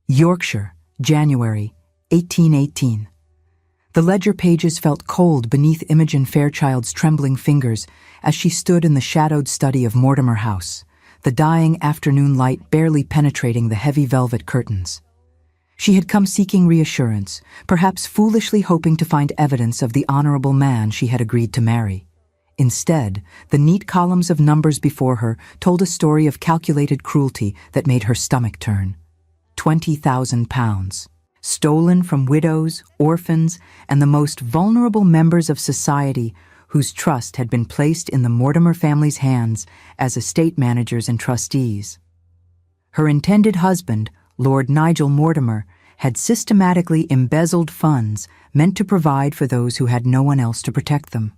Yorkshire, January, 1818. The ledger pages felt cold beneath Imogen Fairchild's trembling fingers as she stood in the shadowed study of Mortimer House, the dying afternoon light barely penetrating the heavy velvet curtains. She had come seeking reassurance, perhaps foolishly hoping to find evidence of the honorable man she had agreed to marry. Instead, the neat columns of numbers before her told a story of calculated cruelty that made her stomach turn. £20,000. Stolen from widows, orphans, and the most vulnerable members of society whose trust had been placed in the Mortimer family's hands as estate managers and trustees. Her intended husband, Lord Nigel Mortimer, had systematically embezzled funds meant to provide for those who had no one else to protect them.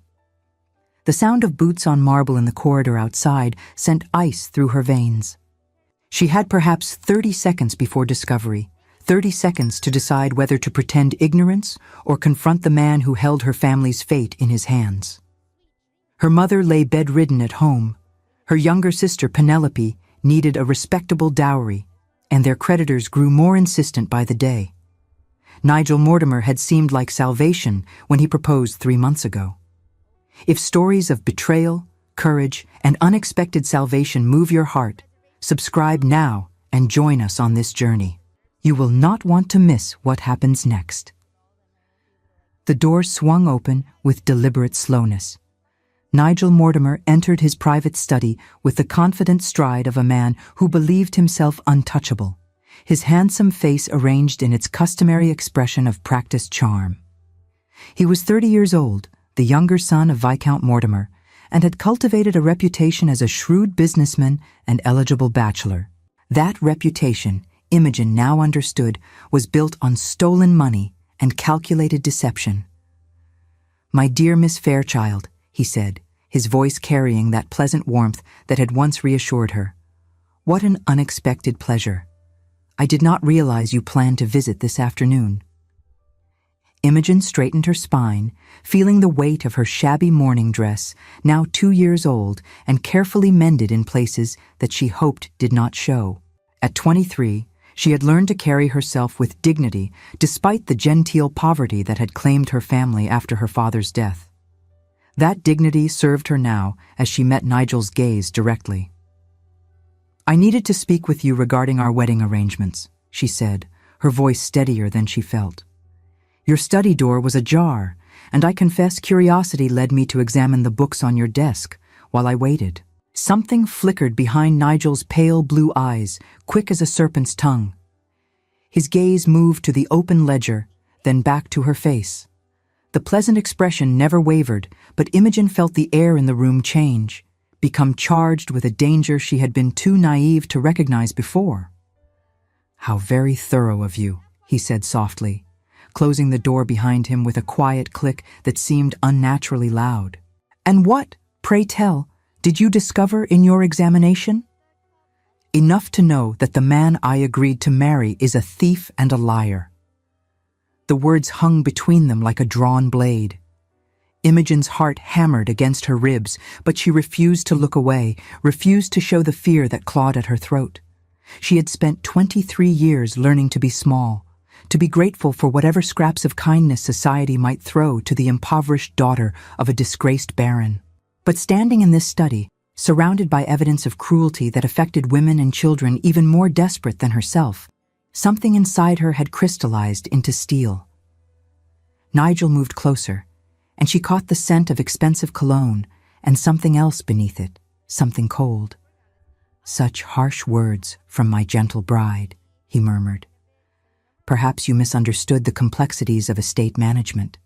The sound of boots on marble in the corridor outside sent ice through her veins. She had perhaps 30 seconds before discovery, 30 seconds to decide whether to pretend ignorance or confront the man who held her family's fate in his hands. Her mother lay bedridden at home. Her younger sister, Penelope, needed a respectable dowry, and their creditors grew more insistent by the day. Nigel Mortimer had seemed like salvation when he proposed 3 months ago. If stories of betrayal, courage, and unexpected salvation move your heart, subscribe now and join us on this journey. You will not want to miss what happens next. The door swung open with deliberate slowness. Nigel Mortimer entered his private study with the confident stride of a man who believed himself untouchable, his handsome face arranged in its customary expression of practiced charm. He was 30 years old, the younger son of Viscount Mortimer, and had cultivated a reputation as a shrewd businessman and eligible bachelor. That reputation, Imogen now understood, was built on stolen money and calculated deception. "My dear Miss Fairchild," he said, his voice carrying that pleasant warmth that had once reassured her. "What an unexpected pleasure. I did not realize you planned to visit this afternoon." Imogen straightened her spine, feeling the weight of her shabby morning dress, now 2 years old and carefully mended in places that she hoped did not show. At 23, she had learned to carry herself with dignity despite the genteel poverty that had claimed her family after her father's death. That dignity served her now as she met Nigel's gaze directly. "I needed to speak with you regarding our wedding arrangements," she said, her voice steadier than she felt. "Your study door was ajar, and I confess curiosity led me to examine the books on your desk while I waited." Something flickered behind Nigel's pale blue eyes, quick as a serpent's tongue. His gaze moved to the open ledger, then back to her face. The pleasant expression never wavered, but Imogen felt the air in the room change, become charged with a danger she had been too naive to recognize before. "How very thorough of you," he said softly, closing the door behind him with a quiet click that seemed unnaturally loud. "And what, pray tell, did you discover in your examination?" "Enough to know that the man I agreed to marry is a thief and a liar." The words hung between them like a drawn blade. Imogen's heart hammered against her ribs, but she refused to look away, refused to show the fear that clawed at her throat. She had spent 23 years learning to be small, to be grateful for whatever scraps of kindness society might throw to the impoverished daughter of a disgraced baron. But standing in this study, surrounded by evidence of cruelty that affected women and children even more desperate than herself, something inside her had crystallized into steel. Nigel moved closer, and she caught the scent of expensive cologne and something else beneath it, something cold. "Such harsh words from my gentle bride," he murmured. "Perhaps you misunderstood the complexities of estate management.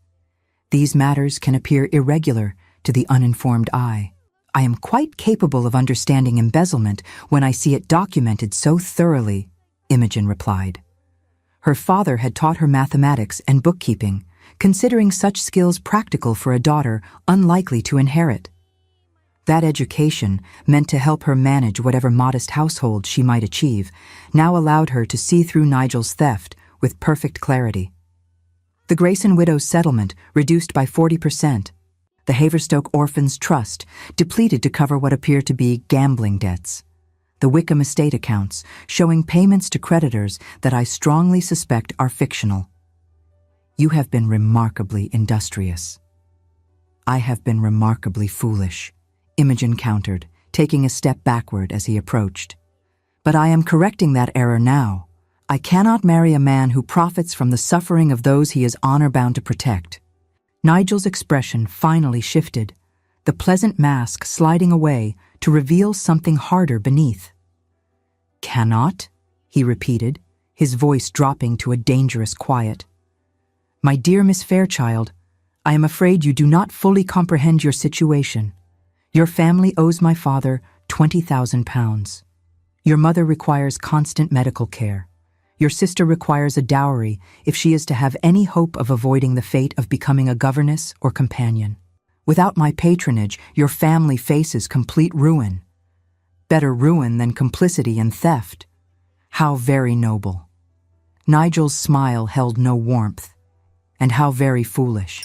These matters can appear irregular to the uninformed eye. I am quite capable of understanding embezzlement when I see it documented so thoroughly," Imogen replied. Her father had taught her mathematics and bookkeeping, considering such skills practical for a daughter unlikely to inherit. That education, meant to help her manage whatever modest household she might achieve, now allowed her to see through Nigel's theft with perfect clarity. The Grayson Widows' settlement, reduced by 40%, the Haverstoke Orphans' Trust, depleted to cover what appeared to be gambling debts. the Wickham estate accounts, showing payments to creditors that I strongly suspect are fictional. You have been remarkably industrious. I have been remarkably foolish, Imogen countered, taking a step backward as he approached. But I am correcting that error now. I cannot marry a man who profits from the suffering of those he is honor-bound to protect. Nigel's expression finally shifted, the pleasant mask sliding away to reveal something harder beneath. Cannot? He repeated, his voice dropping to a dangerous quiet. My dear Miss Fairchild, I am afraid you do not fully comprehend your situation. Your family owes my father £20,000. Your mother requires constant medical care. Your sister requires a dowry if she is to have any hope of avoiding the fate of becoming a governess or companion. Without my patronage, your family faces complete ruin. Better ruin than complicity and theft. How very noble. Nigel's smile held no warmth. And how very foolish.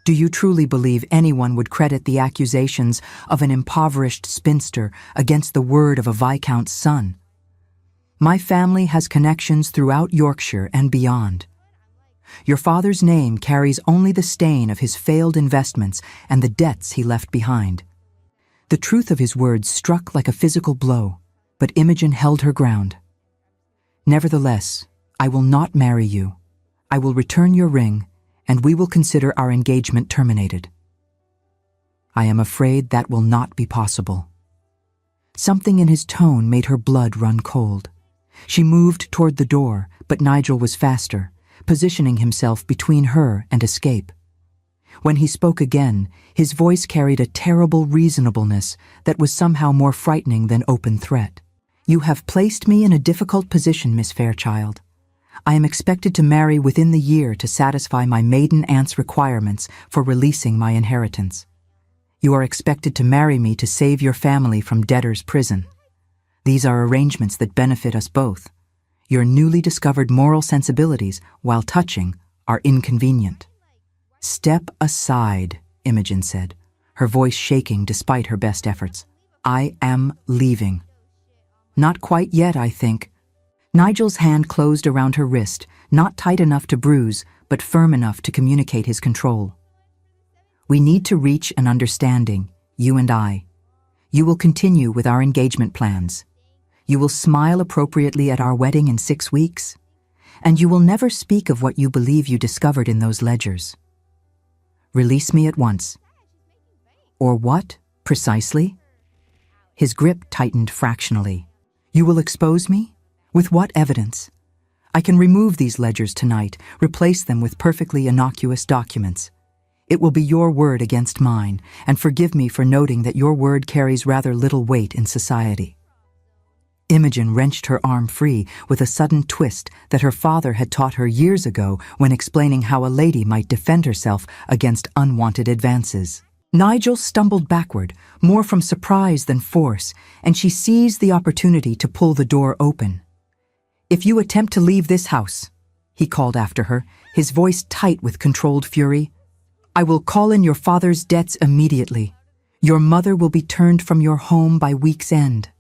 Do you truly believe anyone would credit the accusations of an impoverished spinster against the word of a viscount's son? My family has connections throughout Yorkshire and beyond. Your father's name carries only the stain of his failed investments and the debts he left behind. The truth of his words struck like a physical blow, but Imogen held her ground. Nevertheless, I will not marry you. I will return your ring, and we will consider our engagement terminated. I am afraid that will not be possible. Something in his tone made her blood run cold. She moved toward the door, but Nigel was faster, positioning himself between her and escape. When he spoke again, his voice carried a terrible reasonableness that was somehow more frightening than open threat. You have placed me in a difficult position, Miss Fairchild. I am expected to marry within the year to satisfy my maiden aunt's requirements for releasing my inheritance. You are expected to marry me to save your family from debtor's prison. These are arrangements that benefit us both. Your newly discovered moral sensibilities, while touching, are inconvenient. Step aside, Imogen said, her voice shaking despite her best efforts. I am leaving. Not quite yet, I think. Nigel's hand closed around her wrist, not tight enough to bruise, but firm enough to communicate his control. We need to reach an understanding, you and I. You will continue with our engagement plans. You will smile appropriately at our wedding in 6 weeks, and you will never speak of what you believe you discovered in those ledgers. Release me at once. Or what, precisely? His grip tightened fractionally. You will expose me? With what evidence? I can remove these ledgers tonight, replace them with perfectly innocuous documents. It will be your word against mine, and forgive me for noting that your word carries rather little weight in society. Imogen wrenched her arm free with a sudden twist that her father had taught her years ago when explaining how a lady might defend herself against unwanted advances. Nigel stumbled backward, more from surprise than force, and she seized the opportunity to pull the door open. If you attempt to leave this house, he called after her, his voice tight with controlled fury, I will call in your father's debts immediately. Your mother will be turned from your home by week's end.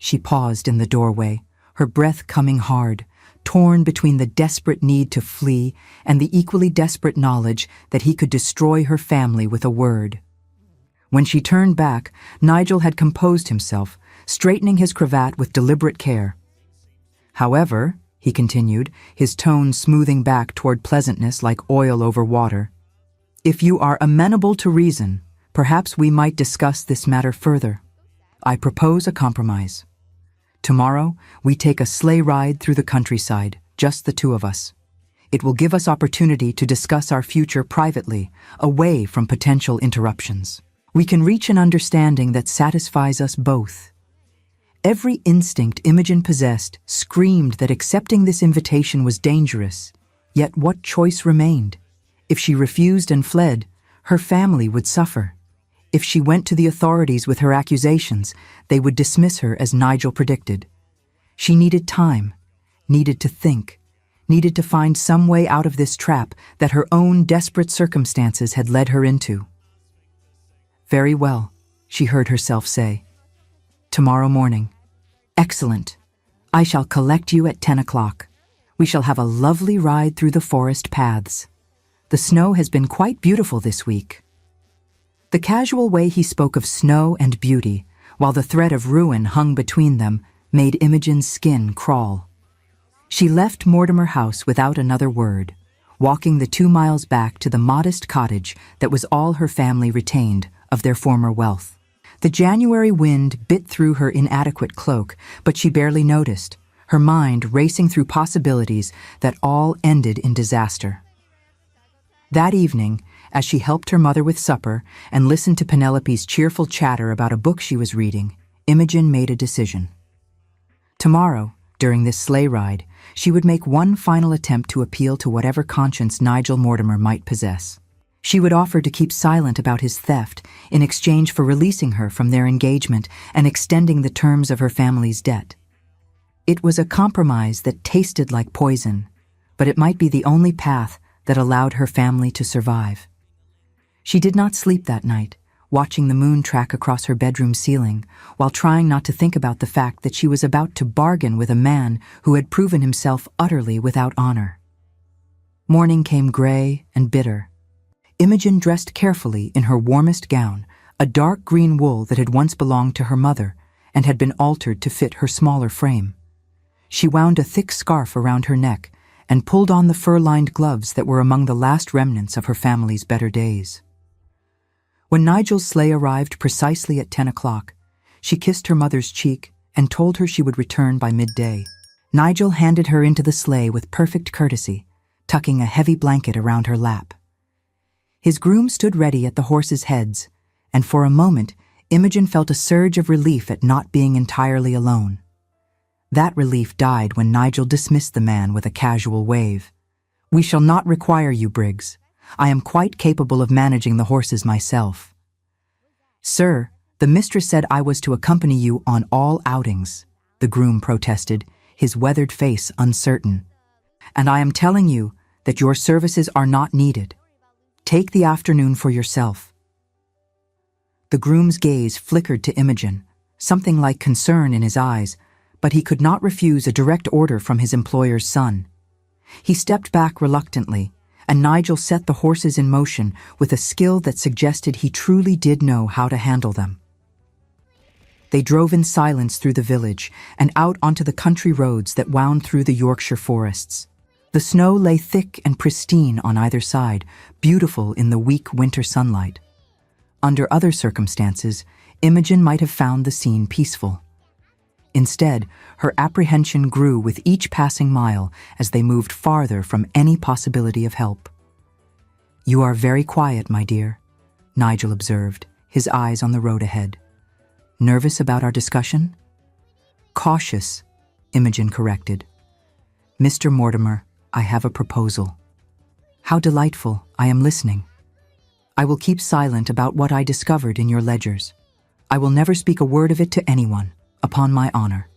She paused in the doorway, her breath coming hard, torn between the desperate need to flee and the equally desperate knowledge that he could destroy her family with a word. When she turned back, Nigel had composed himself, straightening his cravat with deliberate care. However, he continued, his tone smoothing back toward pleasantness like oil over water, if you are amenable to reason, perhaps we might discuss this matter further. I propose a compromise. Tomorrow, we take a sleigh ride through the countryside, just the two of us. It will give us opportunity to discuss our future privately, away from potential interruptions. We can reach an understanding that satisfies us both. Every instinct Imogen possessed screamed that accepting this invitation was dangerous, yet what choice remained? If she refused and fled, her family would suffer. If she went to the authorities with her accusations, they would dismiss her as Nigel predicted. She needed time, needed to think, needed to find some way out of this trap that her own desperate circumstances had led her into. Very well, she heard herself say. Tomorrow morning, Excellent. I shall collect you at 10 o'clock. We shall have a lovely ride through the forest paths. The snow has been quite beautiful this week." The casual way he spoke of snow and beauty, while the threat of ruin hung between them, made Imogen's skin crawl. She left Mortimer House without another word, walking the 2 miles back to the modest cottage that was all her family retained of their former wealth. The January wind bit through her inadequate cloak, but she barely noticed, her mind racing through possibilities that all ended in disaster. That evening, as she helped her mother with supper and listened to Penelope's cheerful chatter about a book she was reading, Imogen made a decision. Tomorrow, during this sleigh ride, she would make one final attempt to appeal to whatever conscience Nigel Mortimer might possess. She would offer to keep silent about his theft in exchange for releasing her from their engagement and extending the terms of her family's debt. It was a compromise that tasted like poison, but it might be the only path that allowed her family to survive. She did not sleep that night, watching the moon track across her bedroom ceiling, while trying not to think about the fact that she was about to bargain with a man who had proven himself utterly without honor. Morning came gray and bitter. Imogen dressed carefully in her warmest gown, a dark green wool that had once belonged to her mother and had been altered to fit her smaller frame. She wound a thick scarf around her neck and pulled on the fur-lined gloves that were among the last remnants of her family's better days. When Nigel's sleigh arrived precisely at 10 o'clock, she kissed her mother's cheek and told her she would return by midday. Nigel handed her into the sleigh with perfect courtesy, tucking a heavy blanket around her lap. His groom stood ready at the horses' heads, and for a moment, Imogen felt a surge of relief at not being entirely alone. That relief died when Nigel dismissed the man with a casual wave. "We shall not require you, Briggs. I am quite capable of managing the horses myself." "Sir, the mistress said I was to accompany you on all outings," the groom protested, his weathered face uncertain. "And I am telling you that your services are not needed. Take the afternoon for yourself." The groom's gaze flickered to Imogen, something like concern in his eyes, but he could not refuse a direct order from his employer's son. He stepped back reluctantly, and Nigel set the horses in motion with a skill that suggested he truly did know how to handle them. They drove in silence through the village and out onto the country roads that wound through the Yorkshire forests. The snow lay thick and pristine on either side, beautiful in the weak winter sunlight. Under other circumstances, Imogen might have found the scene peaceful. Instead, her apprehension grew with each passing mile as they moved farther from any possibility of help. "You are very quiet, my dear," Nigel observed, his eyes on the road ahead. "Nervous about our discussion?" "Cautious," Imogen corrected. "Mr. Mortimer, I have a proposal." "How delightful, I am listening." "I will keep silent about what I discovered in your ledgers. I will never speak a word of it to anyone, upon my honor.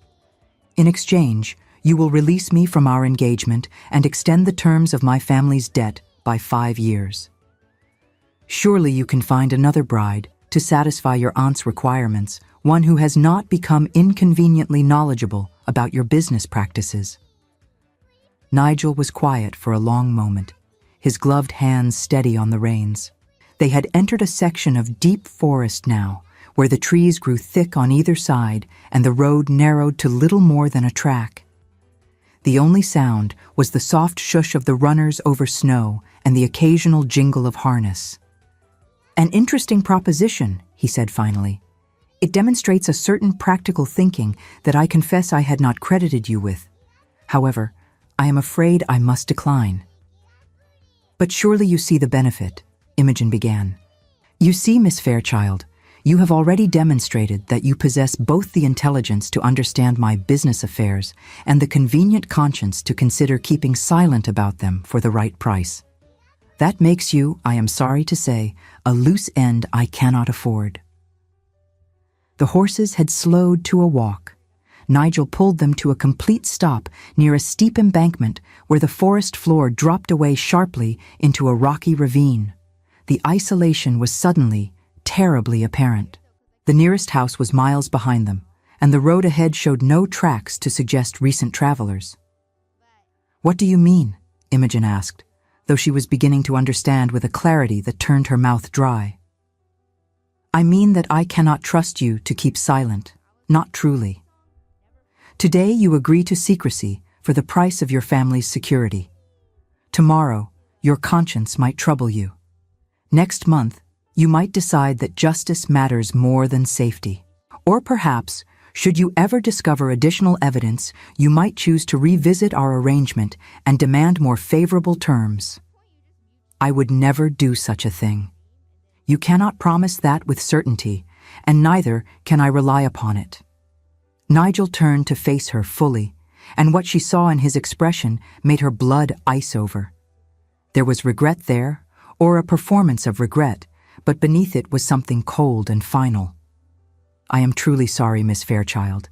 In exchange, you will release me from our engagement and extend the terms of my family's debt by 5 years. Surely you can find another bride to satisfy your aunt's requirements, one who has not become inconveniently knowledgeable about your business practices." Nigel was quiet for a long moment, his gloved hands steady on the reins. They had entered a section of deep forest now, where the trees grew thick on either side and the road narrowed to little more than a track. The only sound was the soft shush of the runners over snow and the occasional jingle of harness. "An interesting proposition," he said finally. "It demonstrates a certain practical thinking that I confess I had not credited you with. However, I am afraid I must decline." "But surely you see the benefit," Imogen began. "You see, Miss Fairchild, you have already demonstrated that you possess both the intelligence to understand my business affairs and the convenient conscience to consider keeping silent about them for the right price. That makes you, I am sorry to say, a loose end I cannot afford." The horses had slowed to a walk. Nigel pulled them to a complete stop near a steep embankment where the forest floor dropped away sharply into a rocky ravine. The isolation was suddenly terribly apparent. The nearest house was miles behind them, and the road ahead showed no tracks to suggest recent travelers. "What do you mean?" Imogen asked, though she was beginning to understand with a clarity that turned her mouth dry. "I mean that I cannot trust you to keep silent, not truly. Today you agree to secrecy for the price of your family's security. Tomorrow, your conscience might trouble you. Next month, you might decide that justice matters more than safety. Or perhaps, should you ever discover additional evidence, you might choose to revisit our arrangement and demand more favorable terms. I would never do such a thing. You cannot promise that with certainty, and neither can I rely upon it." Nigel turned to face her fully, and what she saw in his expression made her blood ice over. There was regret there, or a performance of regret, but beneath it was something cold and final. "I am truly sorry, Miss Fairchild.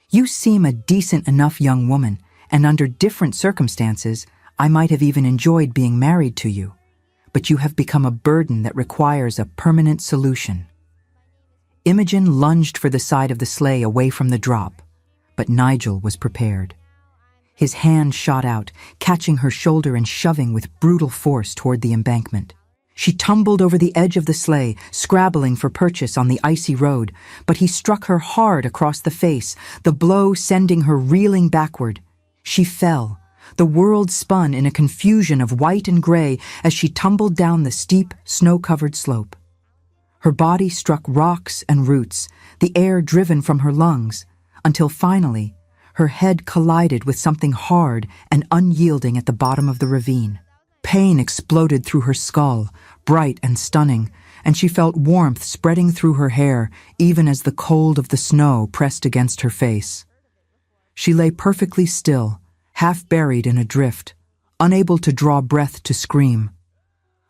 You seem a decent enough young woman, and under different circumstances, I might have even enjoyed being married to you, but you have become a burden that requires a permanent solution." Imogen lunged for the side of the sleigh away from the drop, but Nigel was prepared. His hand shot out, catching her shoulder and shoving with brutal force toward the embankment. She tumbled over the edge of the sleigh, scrabbling for purchase on the icy road, but he struck her hard across the face, the blow sending her reeling backward. She fell. The world spun in a confusion of white and gray as she tumbled down the steep, snow-covered slope. Her body struck rocks and roots, the air driven from her lungs, until finally, her head collided with something hard and unyielding at the bottom of the ravine. Pain exploded through her skull, bright and stunning, and she felt warmth spreading through her hair even as the cold of the snow pressed against her face. She lay perfectly still, half buried in a drift, unable to draw breath to scream.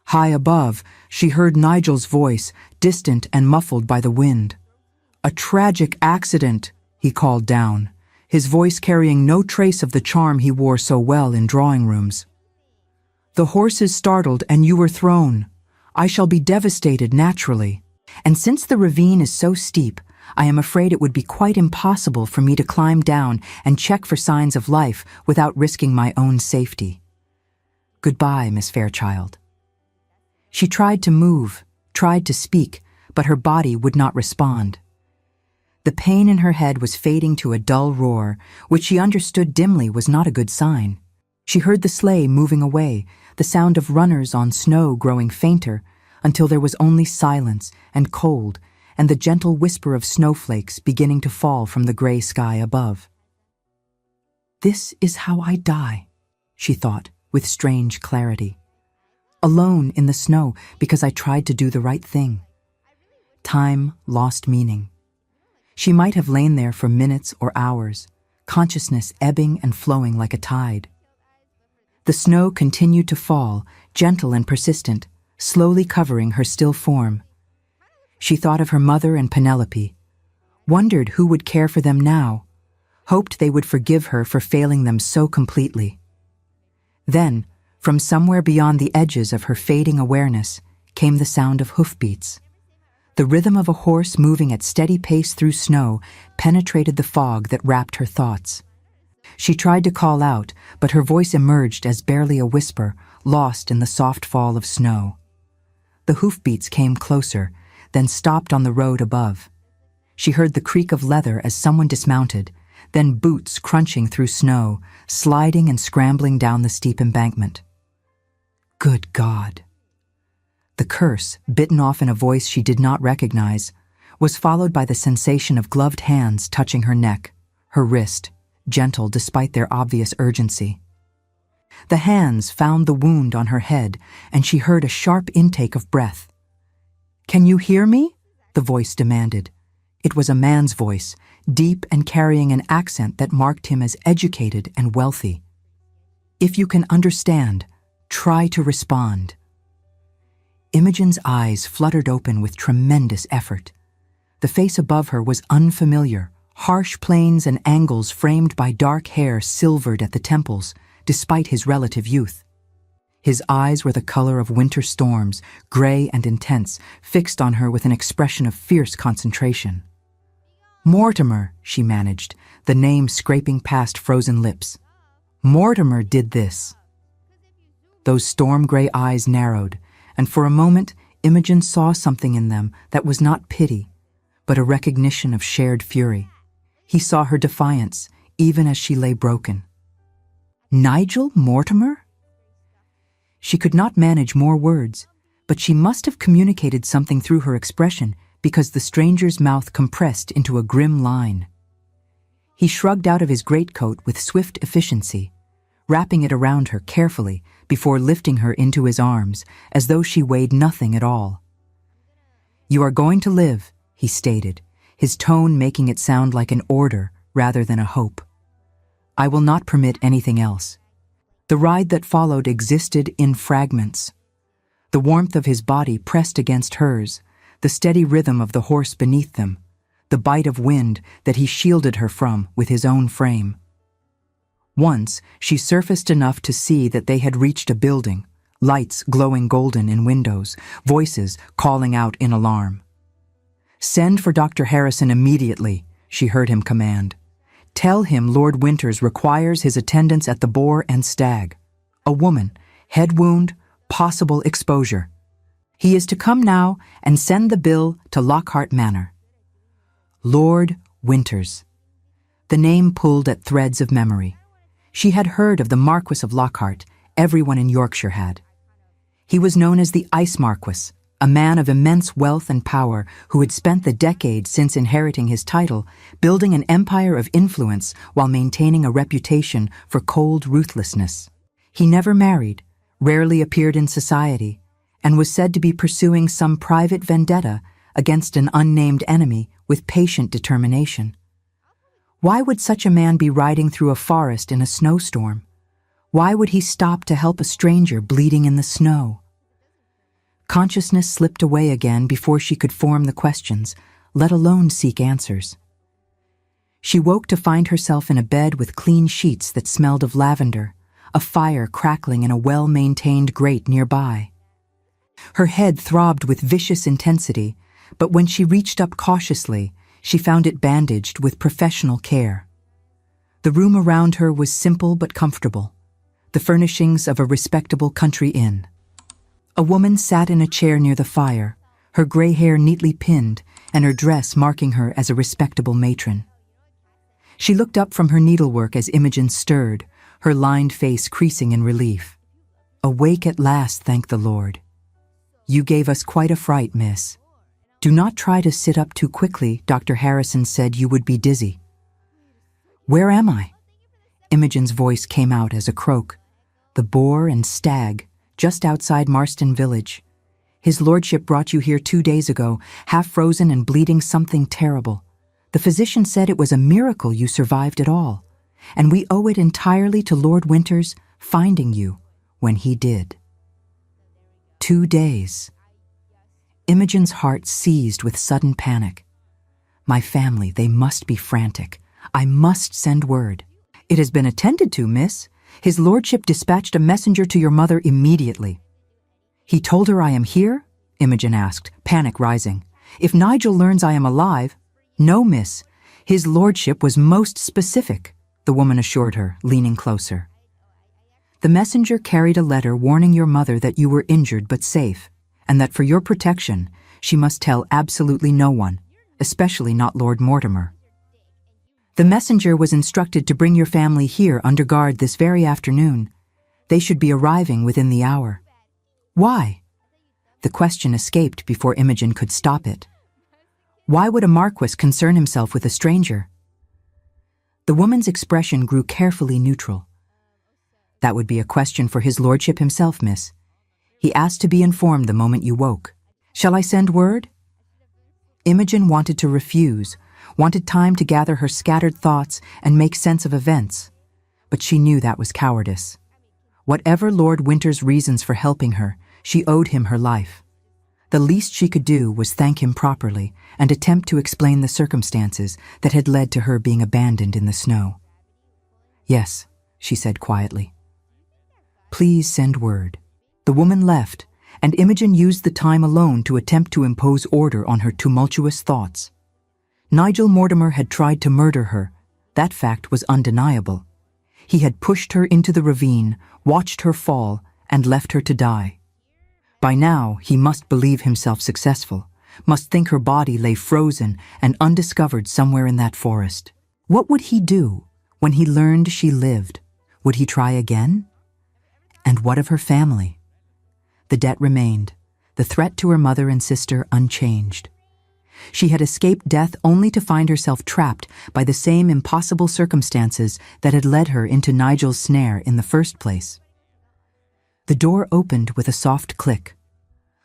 High above, she heard Nigel's voice, distant and muffled by the wind. "A tragic accident," he called down, his voice carrying no trace of the charm he wore so well in drawing rooms. "The horses startled and you were thrown. I shall be devastated naturally. And since the ravine is so steep, I am afraid it would be quite impossible for me to climb down and check for signs of life without risking my own safety. Goodbye, Miss Fairchild." She tried to move, tried to speak, but her body would not respond. The pain in her head was fading to a dull roar, which she understood dimly was not a good sign. She heard the sleigh moving away, the sound of runners on snow growing fainter, until there was only silence and cold and the gentle whisper of snowflakes beginning to fall from the gray sky above. "This is how I die," she thought with strange clarity. "Alone in the snow because I tried to do the right thing." Time lost meaning. She might have lain there for minutes or hours, consciousness ebbing and flowing like a tide. The snow continued to fall, gentle and persistent, slowly covering her still form. She thought of her mother and Penelope, wondered who would care for them now, hoped they would forgive her for failing them so completely. Then, from somewhere beyond the edges of her fading awareness, came the sound of hoofbeats. The rhythm of a horse moving at steady pace through snow penetrated the fog that wrapped her thoughts. She tried to call out, but her voice emerged as barely a whisper, lost in the soft fall of snow. The hoofbeats came closer, then stopped on the road above. She heard the creak of leather as someone dismounted, then boots crunching through snow, sliding and scrambling down the steep embankment. Good God! The curse, bitten off in a voice she did not recognize, was followed by the sensation of gloved hands touching her neck, her wrist, gentle despite their obvious urgency. The hands found the wound on her head, and she heard a sharp intake of breath. "Can you hear me?" the voice demanded. It was a man's voice, deep and carrying an accent that marked him as educated and wealthy. "If you can understand, try to respond." Imogen's eyes fluttered open with tremendous effort. The face above her was unfamiliar, harsh planes and angles framed by dark hair silvered at the temples, despite his relative youth. His eyes were the color of winter storms, gray and intense, fixed on her with an expression of fierce concentration. Mortimer, she managed, the name scraping past frozen lips. Mortimer did this. Those storm-gray eyes narrowed, and for a moment Imogen saw something in them that was not pity, but a recognition of shared fury. He saw her defiance, even as she lay broken. Nigel Mortimer? She could not manage more words, but she must have communicated something through her expression because the stranger's mouth compressed into a grim line. He shrugged out of his greatcoat with swift efficiency, wrapping it around her carefully before lifting her into his arms as though she weighed nothing at all. "You are going to live," he stated, his tone making it sound like an order rather than a hope. "I will not permit anything else." The ride that followed existed in fragments. The warmth of his body pressed against hers, the steady rhythm of the horse beneath them, the bite of wind that he shielded her from with his own frame. Once, she surfaced enough to see that they had reached a building, lights glowing golden in windows, voices calling out in alarm. "Send for Dr. Harrison immediately," she heard him command. "Tell him Lord Winters requires his attendance at the Boar and Stag. A woman, head wound, possible exposure. He is to come now and send the bill to Lockhart Manor." Lord Winters. The name pulled at threads of memory. She had heard of the Marquis of Lockhart, everyone in Yorkshire had. He was known as the Ice Marquis, a man of immense wealth and power who had spent the decades since inheriting his title building an empire of influence while maintaining a reputation for cold ruthlessness. He never married, rarely appeared in society, and was said to be pursuing some private vendetta against an unnamed enemy with patient determination. Why would such a man be riding through a forest in a snowstorm? Why would he stop to help a stranger bleeding in the snow? Consciousness slipped away again before she could form the questions, let alone seek answers. She woke to find herself in a bed with clean sheets that smelled of lavender, a fire crackling in a well-maintained grate nearby. Her head throbbed with vicious intensity, but when she reached up cautiously, she found it bandaged with professional care. The room around her was simple but comfortable, the furnishings of a respectable country inn. A woman sat in a chair near the fire, her gray hair neatly pinned and her dress marking her as a respectable matron. She looked up from her needlework as Imogen stirred, her lined face creasing in relief. "Awake at last, thank the Lord. You gave us quite a fright, miss. Do not try to sit up too quickly. Dr. Harrison said you would be dizzy." "Where am I?" Imogen's voice came out as a croak. "The Boar and Stag, just outside Marston Village. His lordship brought you here 2 days ago, half frozen and bleeding something terrible. The physician said it was a miracle you survived at all, and we owe it entirely to Lord Winters finding you when he did." 2 days. Imogen's heart seized with sudden panic. "My family, they must be frantic. I must send word." "It has been attended to, miss. His lordship dispatched a messenger to your mother immediately." "He told her I am here?" Imogen asked, panic rising. "If Nigel learns I am alive—" "No, miss. His lordship was most specific," the woman assured her, leaning closer. "The messenger carried a letter warning your mother that you were injured but safe, and that for your protection, she must tell absolutely no one, especially not Lord Mortimer. The messenger was instructed to bring your family here under guard this very afternoon. They should be arriving within the hour." "Why?" The question escaped before Imogen could stop it. Why would a marquis concern himself with a stranger? The woman's expression grew carefully neutral. "That would be a question for his lordship himself, miss. He asked to be informed the moment you woke. Shall I send word?" Imogen wanted to refuse, wanted time to gather her scattered thoughts and make sense of events, but she knew that was cowardice. Whatever Lord Winter's reasons for helping her, she owed him her life. The least she could do was thank him properly and attempt to explain the circumstances that had led to her being abandoned in the snow. "Yes," she said quietly. "Please send word." The woman left, and Imogen used the time alone to attempt to impose order on her tumultuous thoughts. Nigel Mortimer had tried to murder her. That fact was undeniable. He had pushed her into the ravine, watched her fall, and left her to die. By now, he must believe himself successful, must think her body lay frozen and undiscovered somewhere in that forest. What would he do when he learned she lived? Would he try again? And what of her family? The debt remained, the threat to her mother and sister unchanged. She had escaped death only to find herself trapped by the same impossible circumstances that had led her into Nigel's snare in the first place. The door opened with a soft click.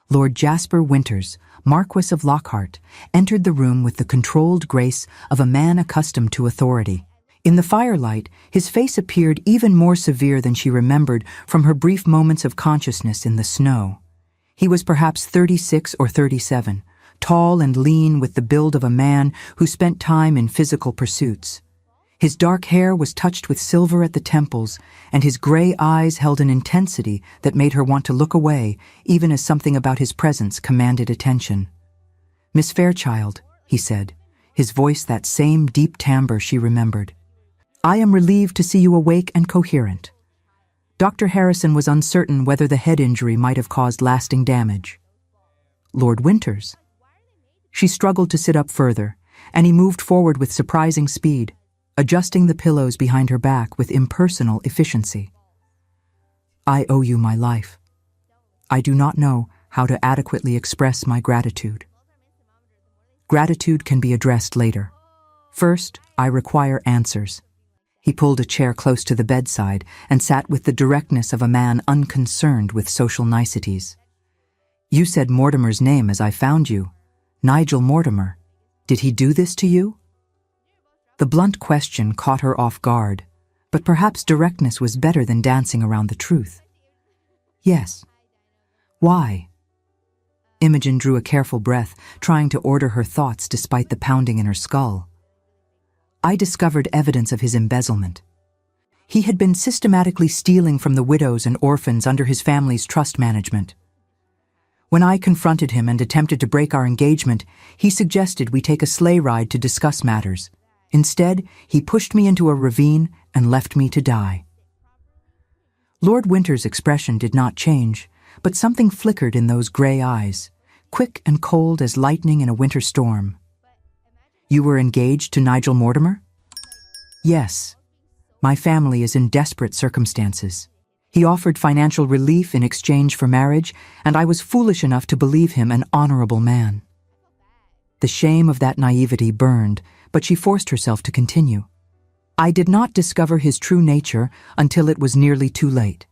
Lord Jasper Winters, Marquis of Lockhart, entered the room with the controlled grace of a man accustomed to authority. In the firelight, his face appeared even more severe than she remembered from her brief moments of consciousness in the snow. He was perhaps 36 or 37, tall and lean with the build of a man who spent time in physical pursuits. His dark hair was touched with silver at the temples, and his gray eyes held an intensity that made her want to look away, even as something about his presence commanded attention. "Miss Fairchild," he said, his voice that same deep timbre she remembered. "I am relieved to see you awake and coherent. Dr. Harrison was uncertain whether the head injury might have caused lasting damage." "Lord Winters." She struggled to sit up further, and he moved forward with surprising speed, adjusting the pillows behind her back with impersonal efficiency. "I owe you my life. I do not know how to adequately express my gratitude. Gratitude can be addressed later. First, I require answers." He pulled a chair close to the bedside and sat with the directness of a man unconcerned with social niceties. "You said Mortimer's name as I found you. Nigel Mortimer. Did he do this to you?" The blunt question caught her off guard, but perhaps directness was better than dancing around the truth. "Yes." "Why?" Imogen drew a careful breath, trying to order her thoughts despite the pounding in her skull. "I discovered evidence of his embezzlement. He had been systematically stealing from the widows and orphans under his family's trust management. When I confronted him and attempted to break our engagement, he suggested we take a sleigh ride to discuss matters. Instead, he pushed me into a ravine and left me to die." Lord Winters' expression did not change, but something flickered in those gray eyes, quick and cold as lightning in a winter storm. "You were engaged to Nigel Mortimer?" "Yes. My family is in desperate circumstances. He offered financial relief in exchange for marriage, and I was foolish enough to believe him an honorable man." The shame of that naivety burned, but she forced herself to continue. "I did not discover his true nature until it was nearly too late.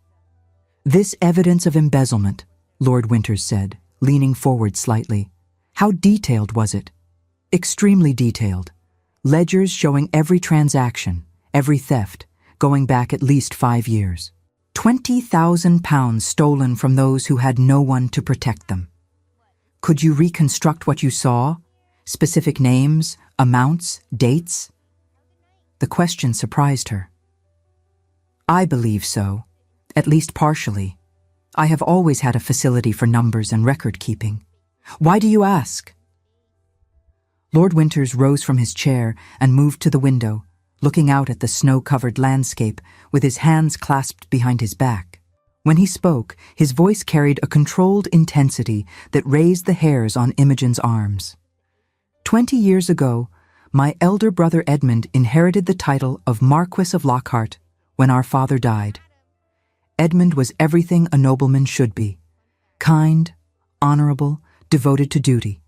This evidence of embezzlement," Lord Winters said, leaning forward slightly. "How detailed was it?" "Extremely detailed. Ledgers showing every transaction, every theft, going back at least 5 years. £20,000 stolen from those who had no one to protect them. Could you reconstruct what you saw? Specific names, amounts, dates?" The question surprised her. "I believe so, at least partially. I have always had a facility for numbers and record-keeping. Why do you ask?" Lord Winters rose from his chair and moved to the window, looking out at the snow-covered landscape with his hands clasped behind his back. When he spoke, his voice carried a controlled intensity that raised the hairs on Imogen's arms. 20 years ago, my elder brother Edmund inherited the title of Marquis of Lockhart when our father died. Edmund was everything a nobleman should be: kind, honorable, devoted to duty.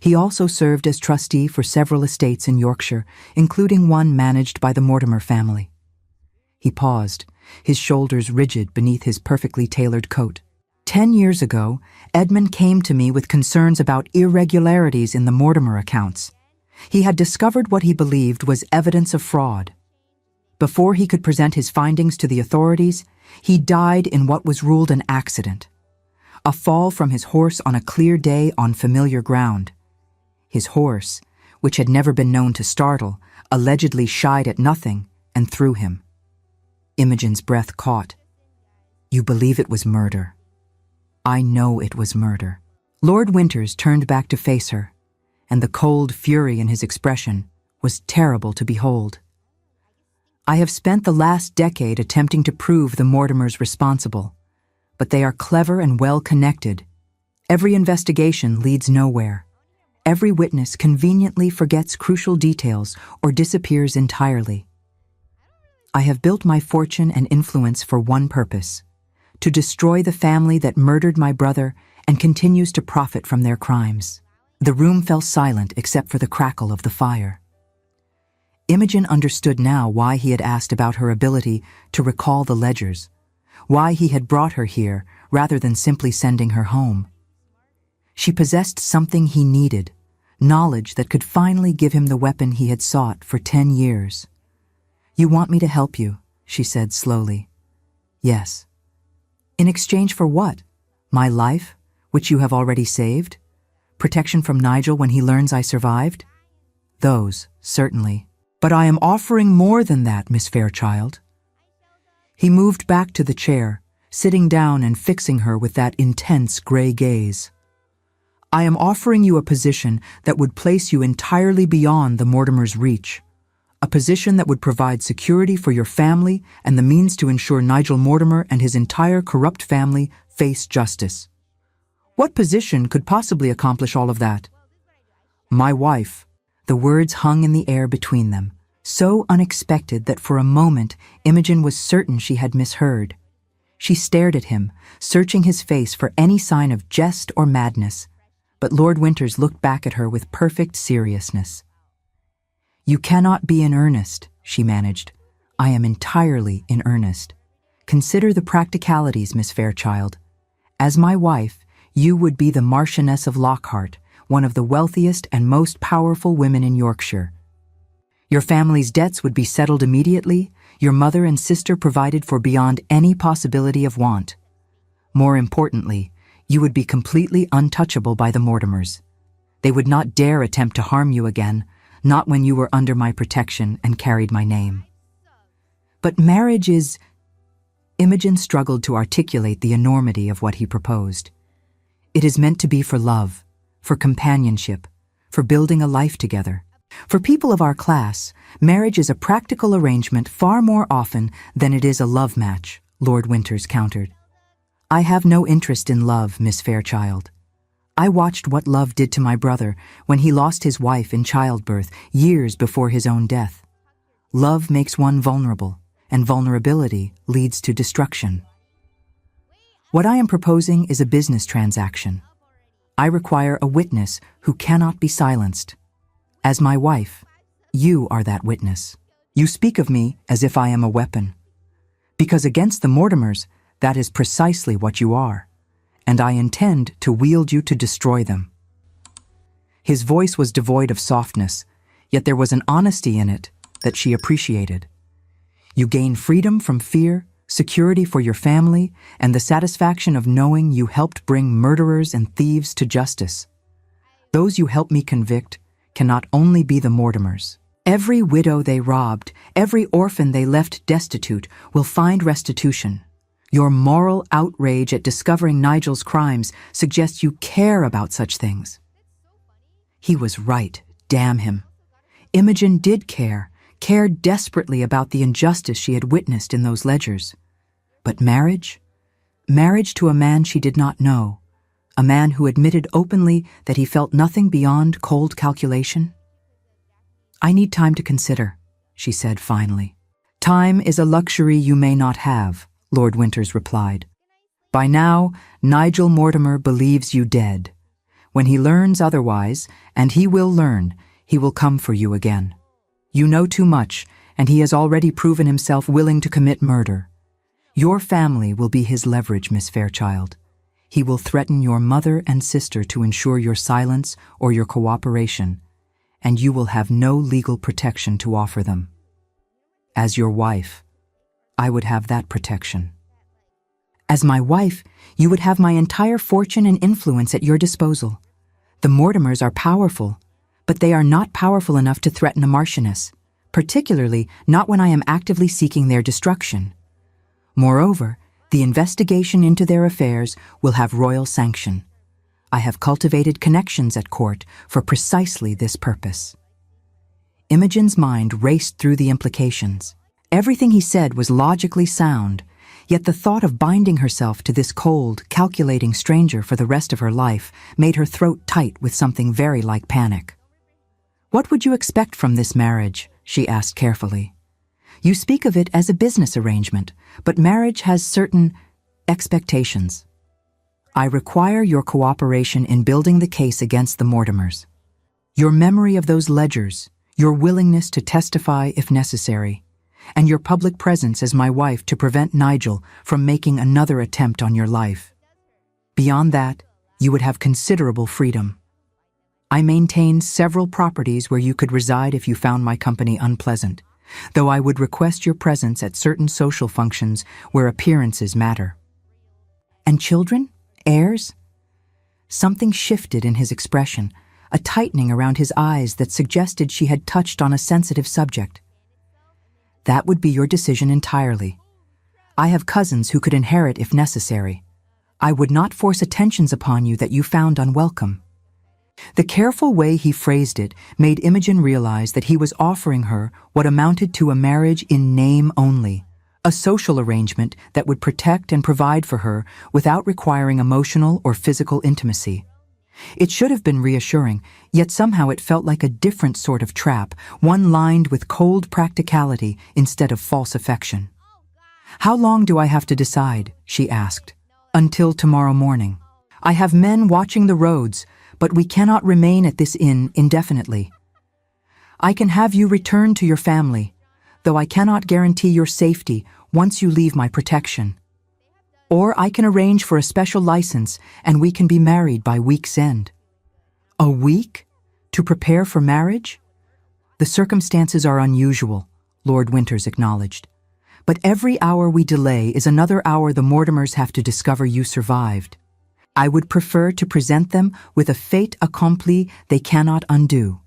He also served as trustee for several estates in Yorkshire, including one managed by the Mortimer family. He paused, his shoulders rigid beneath his perfectly tailored coat. 10 years ago, Edmund came to me with concerns about irregularities in the Mortimer accounts. He had discovered what he believed was evidence of fraud. Before he could present his findings to the authorities, he died in what was ruled an accident. A fall from his horse on a clear day on familiar ground. His horse, which had never been known to startle, allegedly shied at nothing and threw him. Imogen's breath caught. "You believe it was murder?" "I know it was murder." Lord Winters turned back to face her, and the cold fury in his expression was terrible to behold. I have spent the last decade attempting to prove the Mortimers responsible, but they are clever and well-connected. Every investigation leads nowhere. Every witness conveniently forgets crucial details or disappears entirely. I have built my fortune and influence for one purpose: to destroy the family that murdered my brother and continues to profit from their crimes. The room fell silent except for the crackle of the fire. Imogen understood now why he had asked about her ability to recall the ledgers, why he had brought her here rather than simply sending her home. She possessed something he needed, knowledge that could finally give him the weapon he had sought for 10 years. "You want me to help you," she said slowly. "Yes." "In exchange for what? My life, which you have already saved? Protection from Nigel when he learns I survived?" "Those, certainly. But I am offering more than that, Miss Fairchild." He moved back to the chair, sitting down and fixing her with that intense gray gaze. "I am offering you a position that would place you entirely beyond the Mortimers' reach. A position that would provide security for your family and the means to ensure Nigel Mortimer and his entire corrupt family face justice. What position could possibly accomplish all of that?" "My wife." The words hung in the air between them, so unexpected that for a moment Imogen was certain she had misheard. She stared at him, searching his face for any sign of jest or madness, but Lord Winters looked back at her with perfect seriousness. "You cannot be in earnest," she managed. "I am entirely in earnest. Consider the practicalities, Miss Fairchild. As my wife, you would be the Marchioness of Lockhart, one of the wealthiest and most powerful women in Yorkshire. Your family's debts would be settled immediately, your mother and sister provided for beyond any possibility of want. More importantly, you would be completely untouchable by the Mortimers. They would not dare attempt to harm you again, not when you were under my protection and carried my name." "But marriage is—" Imogen struggled to articulate the enormity of what he proposed. "It is meant to be for love, for companionship, for building a life together. For people of our class, marriage is a practical arrangement far more often than it is a love match," Lord Winters countered. "I have no interest in love, Miss Fairchild. I watched what love did to my brother when he lost his wife in childbirth years before his own death. Love makes one vulnerable, and vulnerability leads to destruction. What I am proposing is a business transaction. I require a witness who cannot be silenced. As my wife, you are that witness. You speak of me as if I am a weapon. Because against the Mortimers, that is precisely what you are, and I intend to wield you to destroy them." His voice was devoid of softness, yet there was an honesty in it that she appreciated. "You gain freedom from fear, security for your family, and the satisfaction of knowing you helped bring murderers and thieves to justice. Those you helped me convict cannot only be the Mortimers. Every widow they robbed, every orphan they left destitute will find restitution. Your moral outrage at discovering Nigel's crimes suggests you care about such things." He was right, damn him. Imogen did care, cared desperately about the injustice she had witnessed in those ledgers. But marriage? Marriage to a man she did not know, a man who admitted openly that he felt nothing beyond cold calculation? "I need time to consider," she said finally. "Time is a luxury you may not have," Lord Winters replied. "By now, Nigel Mortimer believes you dead. When he learns otherwise, and he will learn, he will come for you again. You know too much, and he has already proven himself willing to commit murder. Your family will be his leverage, Miss Fairchild. He will threaten your mother and sister to ensure your silence or your cooperation, and you will have no legal protection to offer them. As your wife, I would have that protection. As my wife, you would have my entire fortune and influence at your disposal. The Mortimers are powerful, but they are not powerful enough to threaten a Marchioness, particularly not when I am actively seeking their destruction. Moreover, the investigation into their affairs will have royal sanction. I have cultivated connections at court for precisely this purpose." Imogen's mind raced through the implications. Everything he said was logically sound, yet the thought of binding herself to this cold, calculating stranger for the rest of her life made her throat tight with something very like panic. "What would you expect from this marriage?" she asked carefully. "You speak of it as a business arrangement, but marriage has certain expectations. I require your cooperation in building the case against the Mortimers. Your memory of those ledgers, your willingness to testify if necessary, and your public presence as my wife to prevent Nigel from making another attempt on your life. Beyond that, you would have considerable freedom. I maintain several properties where you could reside if you found my company unpleasant, though I would request your presence at certain social functions where appearances matter." "And children? Heirs?" Something shifted in his expression, a tightening around his eyes that suggested she had touched on a sensitive subject. "That would be your decision entirely. I have cousins who could inherit if necessary. I would not force attentions upon you that you found unwelcome." The careful way he phrased it made Imogen realize that he was offering her what amounted to a marriage in name only, a social arrangement that would protect and provide for her without requiring emotional or physical intimacy. It should have been reassuring, yet somehow it felt like a different sort of trap, one lined with cold practicality instead of false affection. "How long do I have to decide?" she asked. "Until tomorrow morning. I have men watching the roads, but we cannot remain at this inn indefinitely. I can have you return to your family, though I cannot guarantee your safety once you leave my protection. Or I can arrange for a special license and we can be married by week's end." "A week? To prepare for marriage?" "The circumstances are unusual," Lord Winters acknowledged. "But every hour we delay is another hour the Mortimers have to discover you survived. I would prefer to present them with a fait accompli they cannot undo."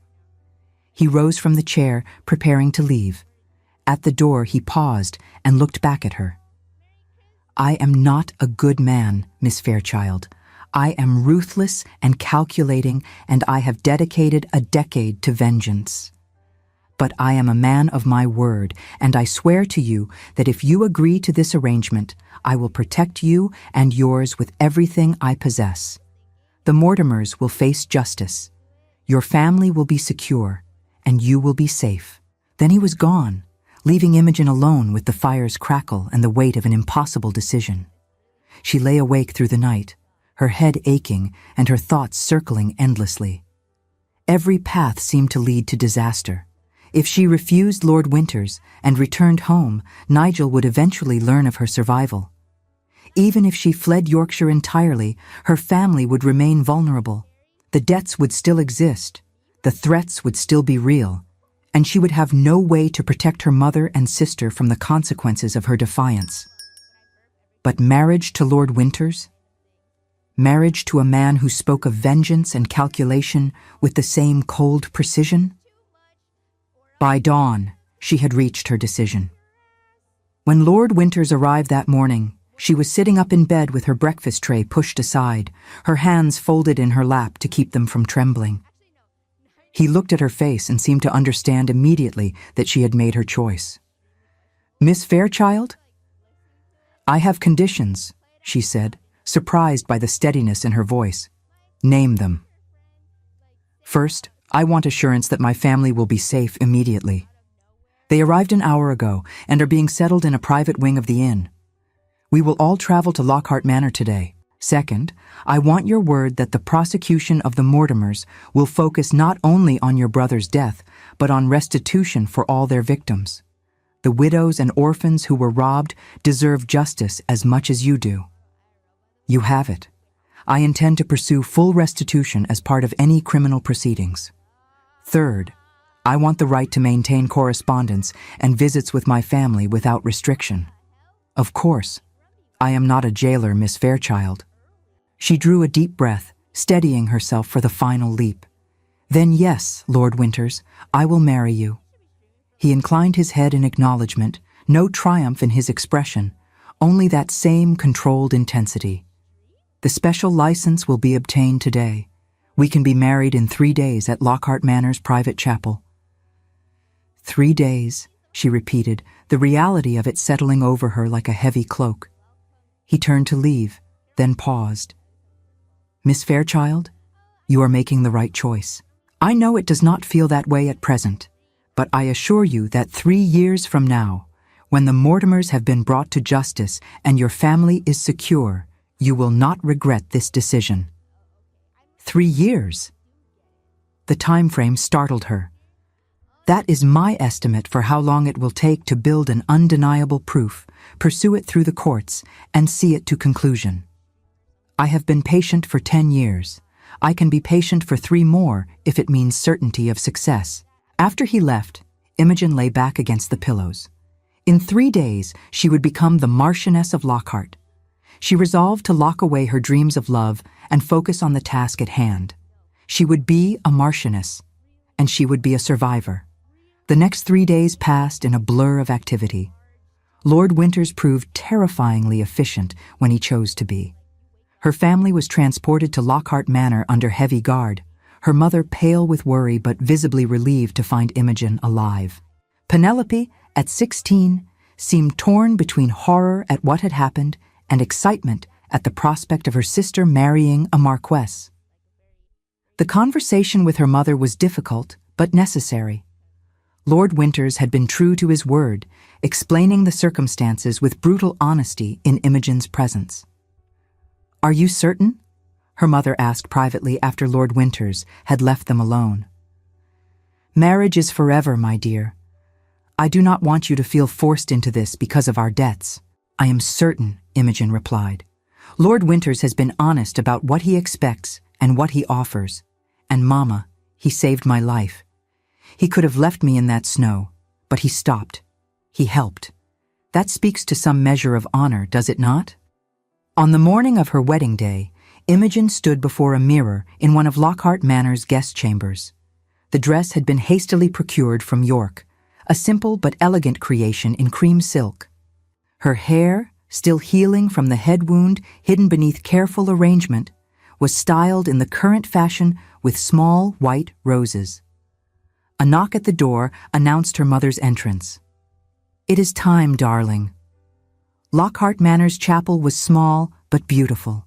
He rose from the chair, preparing to leave. At the door he paused and looked back at her. "I am not a good man, Miss Fairchild. I am ruthless and calculating, and I have dedicated a decade to vengeance. But I am a man of my word, and I swear to you that if you agree to this arrangement, I will protect you and yours with everything I possess. The Mortimers will face justice. Your family will be secure, and you will be safe." Then he was gone, leaving Imogen alone with the fire's crackle and the weight of an impossible decision. She lay awake through the night, her head aching and her thoughts circling endlessly. Every path seemed to lead to disaster. If she refused Lord Winters and returned home, Nigel would eventually learn of her survival. Even if she fled Yorkshire entirely, her family would remain vulnerable. The debts would still exist, the threats would still be real, and she would have no way to protect her mother and sister from the consequences of her defiance. But marriage to Lord Winters? Marriage to a man who spoke of vengeance and calculation with the same cold precision? By dawn, she had reached her decision. When Lord Winters arrived that morning, she was sitting up in bed with her breakfast tray pushed aside, her hands folded in her lap to keep them from trembling. He looked at her face and seemed to understand immediately that she had made her choice. "Miss Fairchild?" "I have conditions," she said, surprised by the steadiness in her voice. "Name them." "First, I want assurance that my family will be safe immediately. They arrived an hour ago and are being settled in a private wing of the inn. We will all travel to Lockhart Manor today. Second, I want your word that the prosecution of the Mortimers will focus not only on your brother's death, but on restitution for all their victims. The widows and orphans who were robbed deserve justice as much as you do. You have it. I intend to pursue full restitution as part of any criminal proceedings. Third, I want the right to maintain correspondence and visits with my family without restriction. Of course, I am not a jailer, Miss Fairchild." She drew a deep breath, steadying herself for the final leap. "Then yes, Lord Winters, I will marry you." He inclined his head in acknowledgement, no triumph in his expression, only that same controlled intensity. The special license will be obtained today. We can be married in 3 days at Lockhart Manor's private chapel." 3 days, she repeated, the reality of it settling over her like a heavy cloak. He turned to leave, then paused. "Miss Fairchild, you are making the right choice. I know it does not feel that way at present, but I assure you that 3 years from now, when the Mortimers have been brought to justice and your family is secure, you will not regret this decision." 3 years? The time frame startled her. "That is my estimate for how long it will take to build an undeniable proof, pursue it through the courts, and see it to conclusion. I have been patient for 10 years. I can be patient for 3 more if it means certainty of success." After he left, Imogen lay back against the pillows. In 3 days, she would become the Marchioness of Lockhart. She resolved to lock away her dreams of love and focus on the task at hand. She would be a Marchioness, and she would be a survivor. The next 3 days passed in a blur of activity. Lord Winters proved terrifyingly efficient when he chose to be. Her family was transported to Lockhart Manor under heavy guard, her mother pale with worry but visibly relieved to find Imogen alive. Penelope, at 16, seemed torn between horror at what had happened and excitement at the prospect of her sister marrying a Marquis. The conversation with her mother was difficult but necessary. Lord Winters had been true to his word, explaining the circumstances with brutal honesty in Imogen's presence. "Are you certain?" her mother asked privately after Lord Winters had left them alone. "Marriage is forever, my dear. I do not want you to feel forced into this because of our debts." "I am certain," Imogen replied. "Lord Winters has been honest about what he expects and what he offers. And Mama, he saved my life. He could have left me in that snow, but he stopped. He helped. That speaks to some measure of honor, does it not?" On the morning of her wedding day, Imogen stood before a mirror in one of Lockhart Manor's guest chambers. The dress had been hastily procured from York, a simple but elegant creation in cream silk. Her hair, still healing from the head wound hidden beneath careful arrangement, was styled in the current fashion with small white roses. A knock at the door announced her mother's entrance. "It is time, darling." Lockhart Manor's chapel was small but beautiful.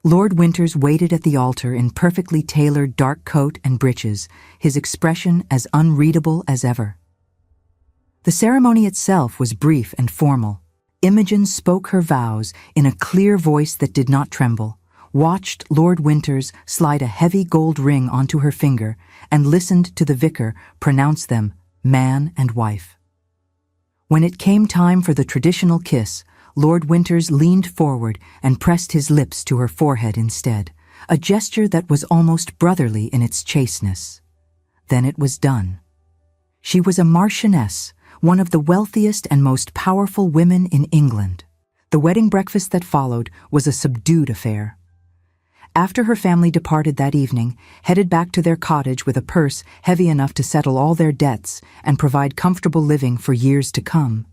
Lord Winters waited at the altar in perfectly tailored dark coat and breeches, his expression as unreadable as ever. The ceremony itself was brief and formal. Imogen spoke her vows in a clear voice that did not tremble, watched Lord Winters slide a heavy gold ring onto her finger, and listened to the vicar pronounce them man and wife. When it came time for the traditional kiss, Lord Winters leaned forward and pressed his lips to her forehead instead, a gesture that was almost brotherly in its chasteness. Then it was done. She was a Marchioness, one of the wealthiest and most powerful women in England. The wedding breakfast that followed was a subdued affair. After her family departed that evening, headed back to their cottage with a purse heavy enough to settle all their debts and provide comfortable living for years to come,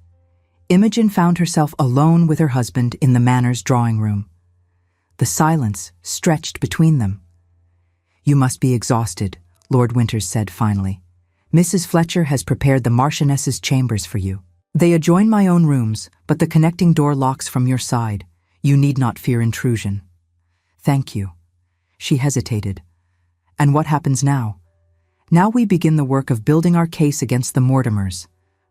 Imogen found herself alone with her husband in the Manor's drawing room. The silence stretched between them. "You must be exhausted," Lord Winters said finally. "Mrs. Fletcher has prepared the Marchioness's chambers for you. They adjoin my own rooms, but the connecting door locks from your side. You need not fear intrusion." "Thank you." She hesitated. "And what happens now?" "Now we begin the work of building our case against the Mortimers.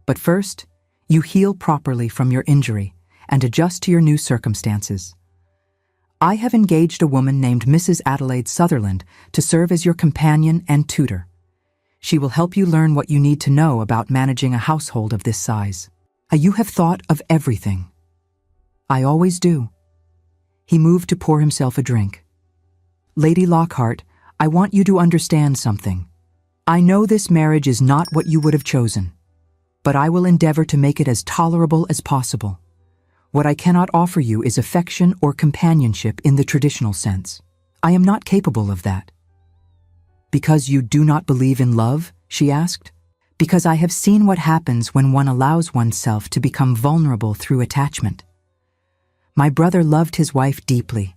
But first, you heal properly from your injury and adjust to your new circumstances. I have engaged a woman named Mrs. Adelaide Sutherland to serve as your companion and tutor. She will help you learn what you need to know about managing a household of this size. You have thought of everything." "I always do." He moved to pour himself a drink. "Lady Lockhart, I want you to understand something. I know this marriage is not what you would have chosen, but I will endeavor to make it as tolerable as possible. What I cannot offer you is affection or companionship in the traditional sense. I am not capable of that." "Because you do not believe in love?" she asked. "Because I have seen what happens when one allows oneself to become vulnerable through attachment. My brother loved his wife deeply.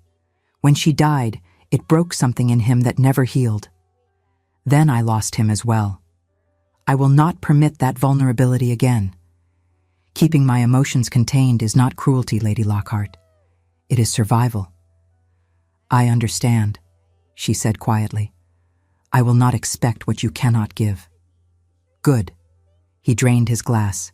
When she died, it broke something in him that never healed. Then I lost him as well. I will not permit that vulnerability again. Keeping my emotions contained is not cruelty, Lady Lockhart. It is survival. I understand, she said quietly. I will not expect what you cannot give. Good. He drained his glass.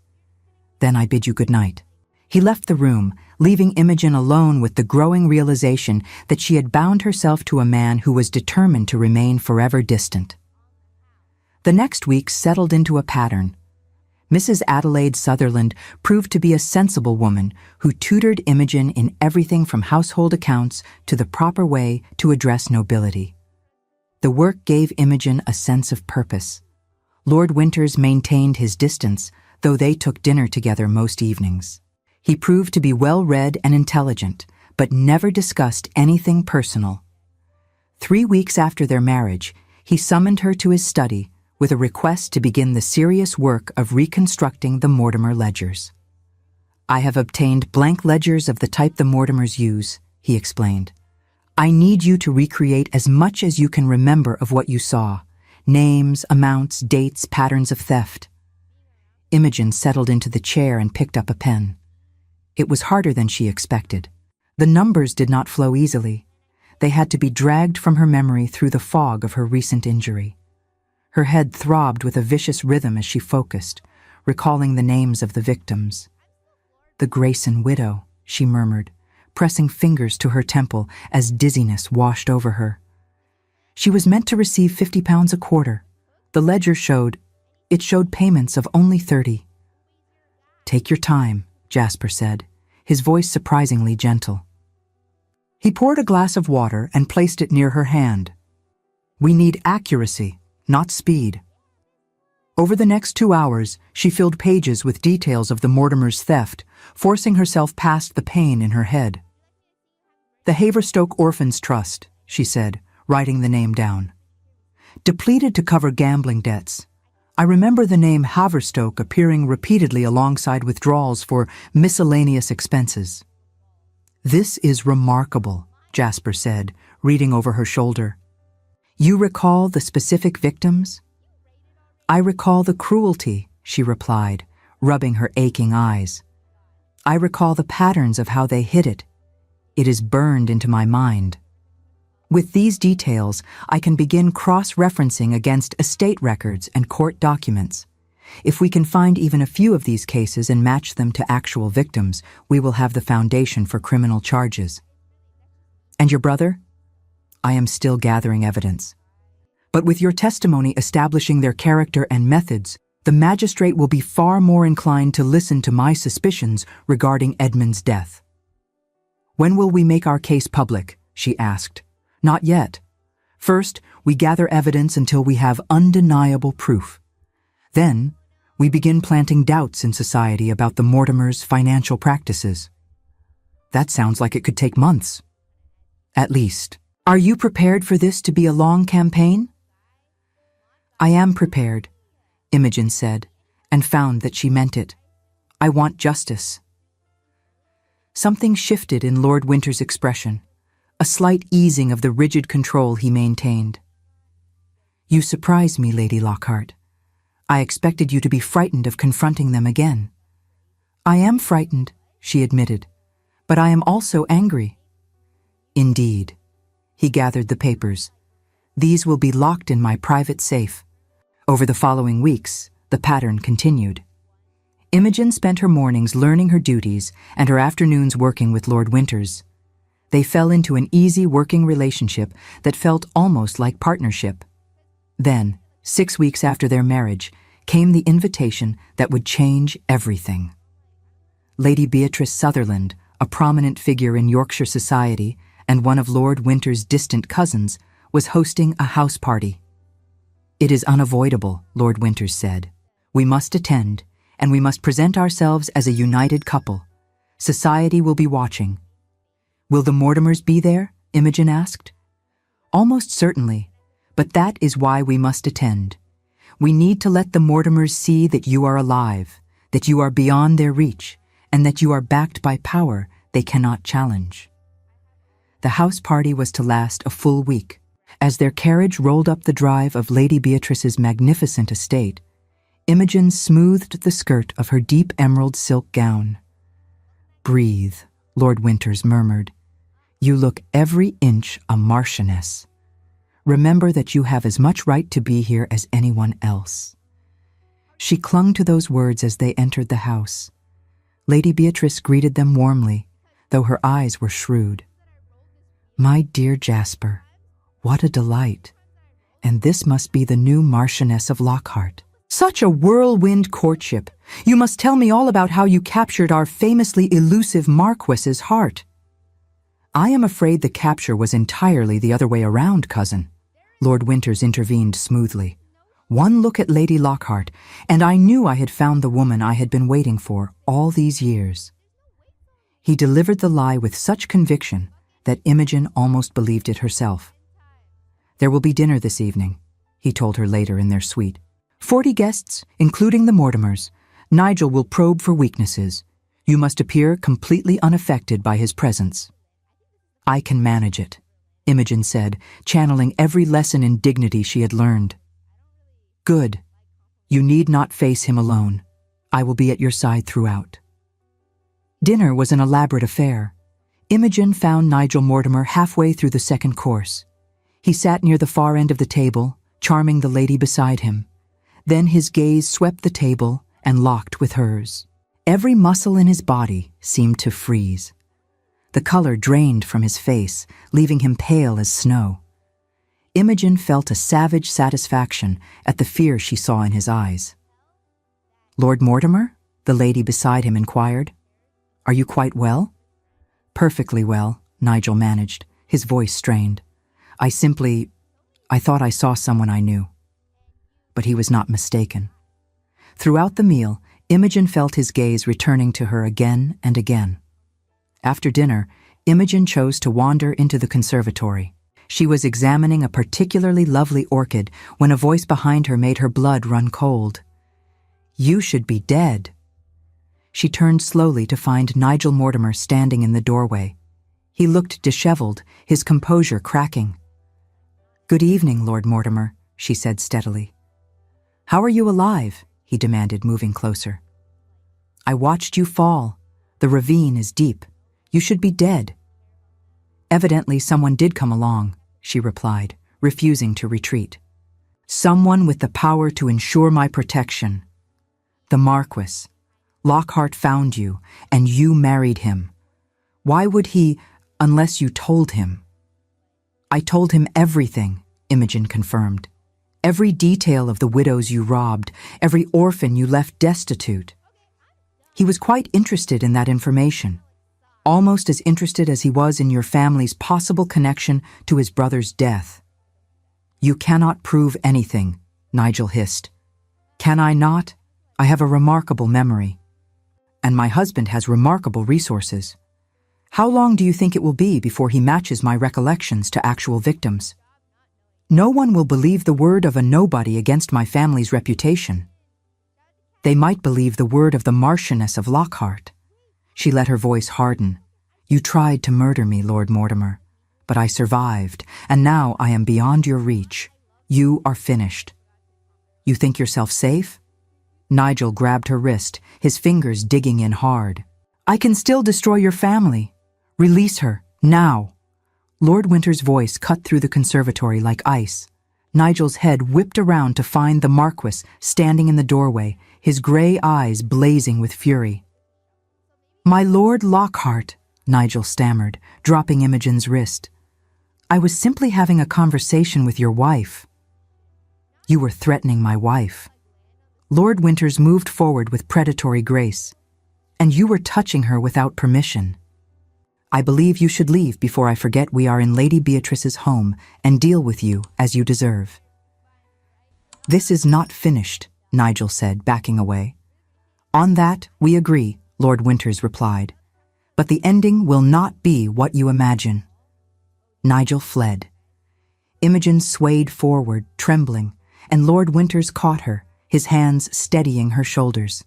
Then I bid you good night. He left the room, leaving Imogen alone with the growing realization that she had bound herself to a man who was determined to remain forever distant. The next week settled into a pattern. Mrs. Adelaide Sutherland proved to be a sensible woman who tutored Imogen in everything from household accounts to the proper way to address nobility. The work gave Imogen a sense of purpose. Lord Winters maintained his distance, though they took dinner together most evenings. He proved to be well-read and intelligent, but never discussed anything personal. 3 weeks after their marriage, he summoned her to his study with a request to begin the serious work of reconstructing the Mortimer ledgers. I have obtained blank ledgers of the type the Mortimers use, he explained. I need you to recreate as much as you can remember of what you saw. Names, amounts, dates, patterns of theft. Imogen settled into the chair and picked up a pen. It was harder than she expected. The numbers did not flow easily. They had to be dragged from her memory through the fog of her recent injury. Her head throbbed with a vicious rhythm as she focused, recalling the names of the victims. The Grayson widow, she murmured, pressing fingers to her temple as dizziness washed over her. She was meant to receive £50 a quarter. The ledger showed payments of only 30. Take your time, Jasper said, his voice surprisingly gentle. He poured a glass of water and placed it near her hand. We need accuracy, not speed. Over the next 2 hours, she filled pages with details of the Mortimers' theft, forcing herself past the pain in her head. The Haverstoke Orphans Trust, she said, writing the name down. Depleted to cover gambling debts. I remember the name Haverstoke appearing repeatedly alongside withdrawals for miscellaneous expenses. This is remarkable, Jasper said, reading over her shoulder. You recall the specific victims? I recall the cruelty, she replied, rubbing her aching eyes. I recall the patterns of how they hid it. It is burned into my mind. With these details, I can begin cross-referencing against estate records and court documents. If we can find even a few of these cases and match them to actual victims, we will have the foundation for criminal charges. And your brother? I am still gathering evidence. But with your testimony establishing their character and methods, the magistrate will be far more inclined to listen to my suspicions regarding Edmund's death. When will we make our case public? She asked. Not yet. First, we gather evidence until we have undeniable proof. Then, we begin planting doubts in society about the Mortimers' financial practices. That sounds like it could take months. At least. Are you prepared for this to be a long campaign? I am prepared, Imogen said, and found that she meant it. I want justice. Something shifted in Lord Winter's expression. A slight easing of the rigid control he maintained. You surprise me, Lady Lockhart. I expected you to be frightened of confronting them again. I am frightened, she admitted, but I am also angry. Indeed. He gathered the papers. These will be locked in my private safe. Over the following weeks, the pattern continued. Imogen spent her mornings learning her duties and her afternoons working with Lord Winters. They fell into an easy working relationship that felt almost like partnership. Then, 6 weeks after their marriage, came the invitation that would change everything. Lady Beatrice Sutherland, a prominent figure in Yorkshire society and one of Lord Winter's distant cousins, was hosting a house party. It is unavoidable, Lord Winters said. We must attend, and we must present ourselves as a united couple. Society will be watching. Will the Mortimers be there? Imogen asked. Almost certainly, but that is why we must attend. We need to let the Mortimers see that you are alive, that you are beyond their reach, and that you are backed by power they cannot challenge. The house party was to last a full week. As their carriage rolled up the drive of Lady Beatrice's magnificent estate, Imogen smoothed the skirt of her deep emerald silk gown. "Breathe," Lord Winters murmured. "You look every inch a marchioness. Remember that you have as much right to be here as anyone else." She clung to those words as they entered the house. Lady Beatrice greeted them warmly, though her eyes were shrewd. "My dear Jasper, what a delight! And this must be the new Marchioness of Lockhart. Such a whirlwind courtship! You must tell me all about how you captured our famously elusive Marquis's heart." "I am afraid the capture was entirely the other way around, cousin," Lord Winters intervened smoothly. "One look at Lady Lockhart, and I knew I had found the woman I had been waiting for all these years." He delivered the lie with such conviction that Imogen almost believed it herself. "There will be dinner this evening," he told her later in their suite. 40 guests, including the Mortimers. Nigel will probe for weaknesses. You must appear completely unaffected by his presence." "I can manage it," Imogen said, channeling every lesson in dignity she had learned. "Good. You need not face him alone. I will be at your side throughout." Dinner was an elaborate affair. Imogen found Nigel Mortimer halfway through the second course. He sat near the far end of the table, charming the lady beside him. Then his gaze swept the table and locked with hers. Every muscle in his body seemed to freeze. The color drained from his face, leaving him pale as snow. Imogen felt a savage satisfaction at the fear she saw in his eyes. "Lord Mortimer?" the lady beside him inquired. "Are you quite well?" "Perfectly well," Nigel managed, his voice strained. I thought I saw someone I knew." But he was not mistaken. Throughout the meal, Imogen felt his gaze returning to her again and again. After dinner, Imogen chose to wander into the conservatory. She was examining a particularly lovely orchid when a voice behind her made her blood run cold. "You should be dead." She turned slowly to find Nigel Mortimer standing in the doorway. He looked disheveled, his composure cracking. "Good evening, Lord Mortimer," she said steadily. "How are you alive?" he demanded, moving closer. "I watched you fall. The ravine is deep. You should be dead." "Evidently someone did come along," she replied, refusing to retreat. "Someone with the power to ensure my protection. The Marquis. Lockhart found you, and you married him. Why would he, unless you told him?" "I told him everything," Imogen confirmed. "Every detail of the widows you robbed, every orphan you left destitute." He was quite interested in that information, almost as interested as he was in your family's possible connection to his brother's death. "You cannot prove anything," Nigel hissed. "Can I not? I have a remarkable memory. And my husband has remarkable resources. How long do you think it will be before he matches my recollections to actual victims? No one will believe the word of a nobody against my family's reputation. They might believe the word of the Marchioness of Lockhart." She let her voice harden. "You tried to murder me, Lord Mortimer, but I survived, and now I am beyond your reach. You are finished. You think yourself safe?" Nigel grabbed her wrist, his fingers digging in hard. "I can still destroy your family. Release her, now." Lord Winter's voice cut through the conservatory like ice. Nigel's head whipped around to find the Marquis standing in the doorway, his gray eyes blazing with fury. "My Lord Lockhart," Nigel stammered, dropping Imogen's wrist. "I was simply having a conversation with your wife." "You were threatening my wife." Lord Winters moved forward with predatory grace. "And you were touching her without permission. I believe you should leave before I forget we are in Lady Beatrice's home and deal with you as you deserve." "This is not finished," Nigel said, backing away. "On that, we agree," Lord Winters replied. "But the ending will not be what you imagine." Nigel fled. Imogen swayed forward, trembling, and Lord Winters caught her, his hands steadying her shoulders.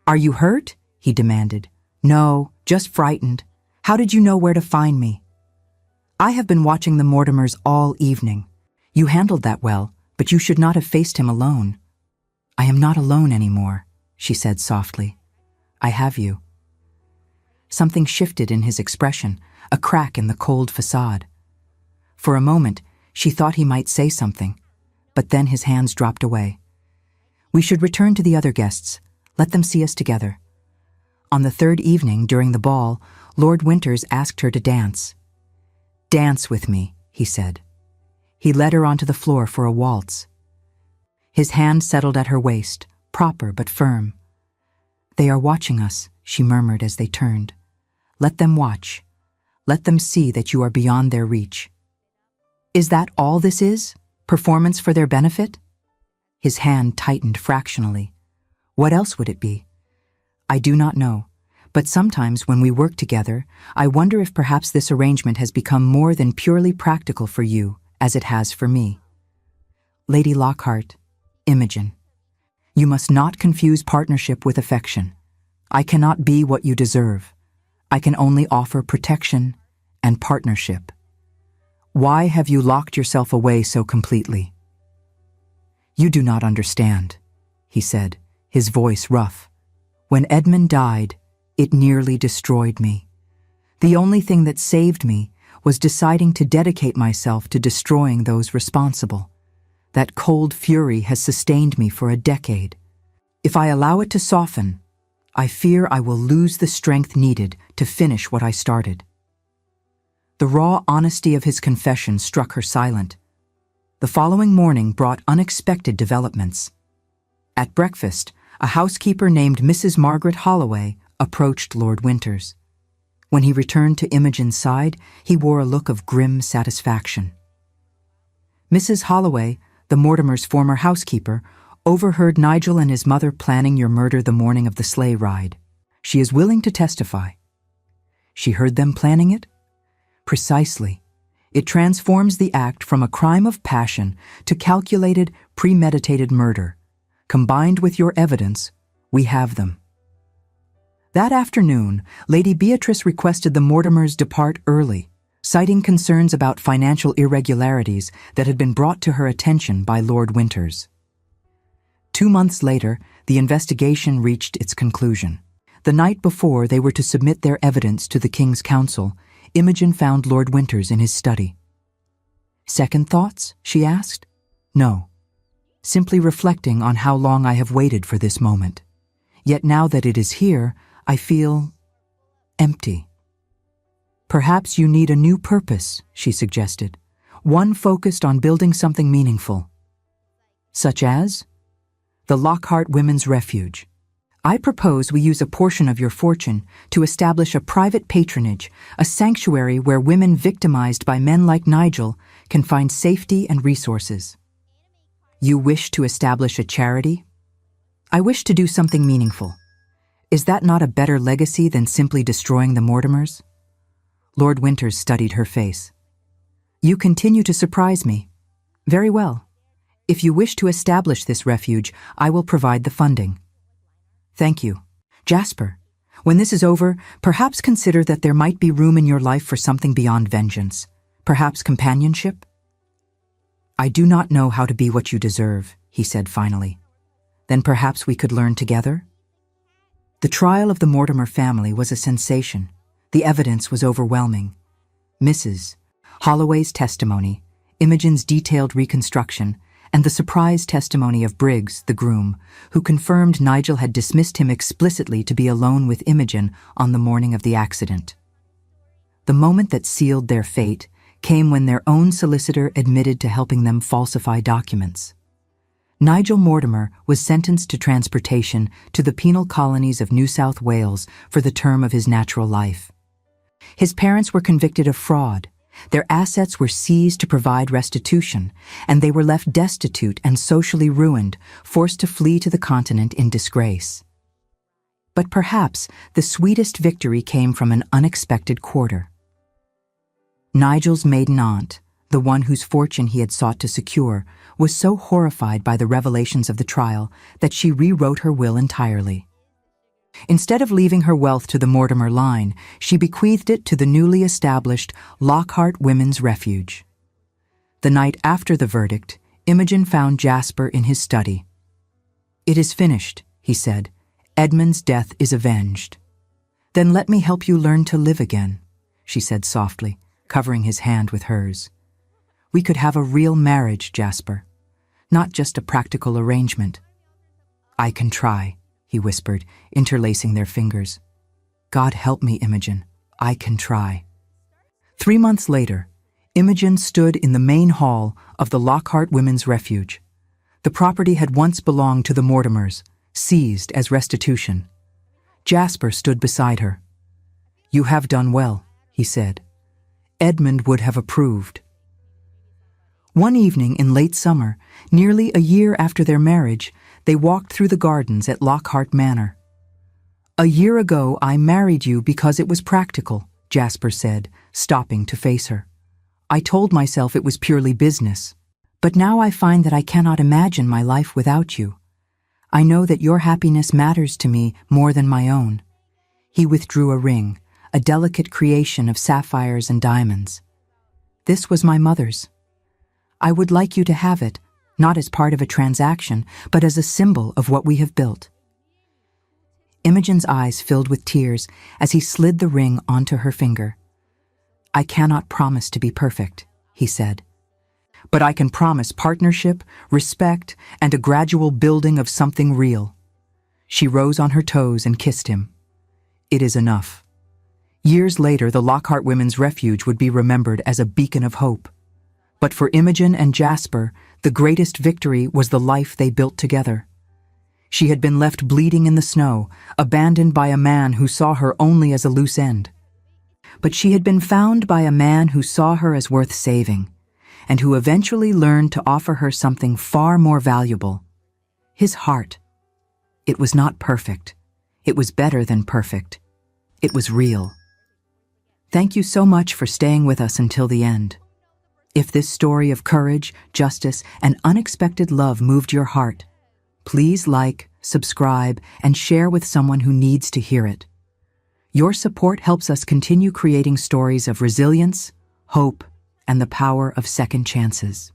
"Are you hurt?" he demanded. "No, just frightened. How did you know where to find me?" I have been watching the Mortimers all evening. You handled that well, but you should not have faced him alone. I am not alone anymore, she said softly. I have you. Something shifted in his expression, a crack in the cold facade. For a moment, she thought he might say something, but then his hands dropped away. We should return to the other guests. Let them see us together. On the third evening, during the ball, Lord Winters asked her to dance. Dance with me, he said. He led her onto the floor for a waltz. His hand settled at her waist, proper but firm. They are watching us, she murmured as they turned. Let them watch. Let them see that you are beyond their reach. Is that all this is? Performance for their benefit? His hand tightened fractionally. What else would it be? I do not know, but sometimes when we work together, I wonder if perhaps this arrangement has become more than purely practical for you, as it has for me. Lady Lockhart, Imogen. You must not confuse partnership with affection. I cannot be what you deserve. I can only offer protection and partnership. Why have you locked yourself away so completely? You do not understand, he said, his voice rough. When Edmund died, it nearly destroyed me. The only thing that saved me was deciding to dedicate myself to destroying those responsible. That cold fury has sustained me for a decade. If I allow it to soften, I fear I will lose the strength needed to finish what I started. The raw honesty of his confession struck her silent. The following morning brought unexpected developments. At breakfast, a housekeeper named Mrs. Margaret Holloway approached Lord Winters. When he returned to Imogen's side, he wore a look of grim satisfaction. Mrs. Holloway, the Mortimers' former housekeeper, overheard Nigel and his mother planning your murder the morning of the sleigh ride. She is willing to testify. She heard them planning it? Precisely. It transforms the act from a crime of passion to calculated, premeditated murder. Combined with your evidence, we have them. That afternoon, Lady Beatrice requested the Mortimers depart early, citing concerns about financial irregularities that had been brought to her attention by Lord Winters. 2 months later, the investigation reached its conclusion. The night before they were to submit their evidence to the King's Council, Imogen found Lord Winters in his study. Second thoughts? She asked. No. Simply reflecting on how long I have waited for this moment. Yet now that it is here, I feel empty. Perhaps you need a new purpose, she suggested. One focused on building something meaningful. Such as? The Lockhart Women's Refuge. I propose we use a portion of your fortune to establish a private patronage, a sanctuary where women victimized by men like Nigel can find safety and resources. You wish to establish a charity? I wish to do something meaningful. Is that not a better legacy than simply destroying the Mortimers? Lord Winters studied her face. You continue to surprise me. Very well. If you wish to establish this refuge, I will provide the funding. Thank you. Jasper, when this is over, perhaps consider that there might be room in your life for something beyond vengeance. Perhaps companionship? I do not know how to be what you deserve, he said finally. Then perhaps we could learn together? The trial of the Mortimer family was a sensation. The evidence was overwhelming. Mrs. Holloway's testimony, Imogen's detailed reconstruction, and the surprise testimony of Briggs, the groom, who confirmed Nigel had dismissed him explicitly to be alone with Imogen on the morning of the accident. The moment that sealed their fate came when their own solicitor admitted to helping them falsify documents. Nigel Mortimer was sentenced to transportation to the penal colonies of New South Wales for the term of his natural life. His parents were convicted of fraud. Their assets were seized to provide restitution, and they were left destitute and socially ruined, forced to flee to the continent in disgrace. But perhaps the sweetest victory came from an unexpected quarter. Nigel's maiden aunt, the one whose fortune he had sought to secure, was so horrified by the revelations of the trial that she rewrote her will entirely. Instead of leaving her wealth to the Mortimer line, she bequeathed it to the newly established Lockhart Women's Refuge. The night after the verdict, Imogen found Jasper in his study. "It is finished," he said. "Edmund's death is avenged." "Then let me help you learn to live again," she said softly, covering his hand with hers. "We could have a real marriage, Jasper, not just a practical arrangement." "I can try," he whispered, interlacing their fingers. "God help me, Imogen. I can try." 3 months later, Imogen stood in the main hall of the Lockhart Women's Refuge. The property had once belonged to the Mortimers, seized as restitution. Jasper stood beside her. "You have done well," he said. "Edmund would have approved." One evening in late summer, nearly a year after their marriage, they walked through the gardens at Lockhart Manor. "A year ago I married you because it was practical," Jasper said, stopping to face her. "I told myself it was purely business. But now I find that I cannot imagine my life without you. I know that your happiness matters to me more than my own." He withdrew a ring, a delicate creation of sapphires and diamonds. "This was my mother's. I would like you to have it, not as part of a transaction, but as a symbol of what we have built." Imogen's eyes filled with tears as he slid the ring onto her finger. "I cannot promise to be perfect," he said. "But I can promise partnership, respect, and a gradual building of something real." She rose on her toes and kissed him. "It is enough." Years later, the Lockhart Women's Refuge would be remembered as a beacon of hope. But for Imogen and Jasper, the greatest victory was the life they built together. She had been left bleeding in the snow, abandoned by a man who saw her only as a loose end. But she had been found by a man who saw her as worth saving, and who eventually learned to offer her something far more valuable: his heart. It was not perfect. It was better than perfect. It was real. Thank you so much for staying with us until the end. If this story of courage, justice, and unexpected love moved your heart, please like, subscribe, and share with someone who needs to hear it. Your support helps us continue creating stories of resilience, hope, and the power of second chances.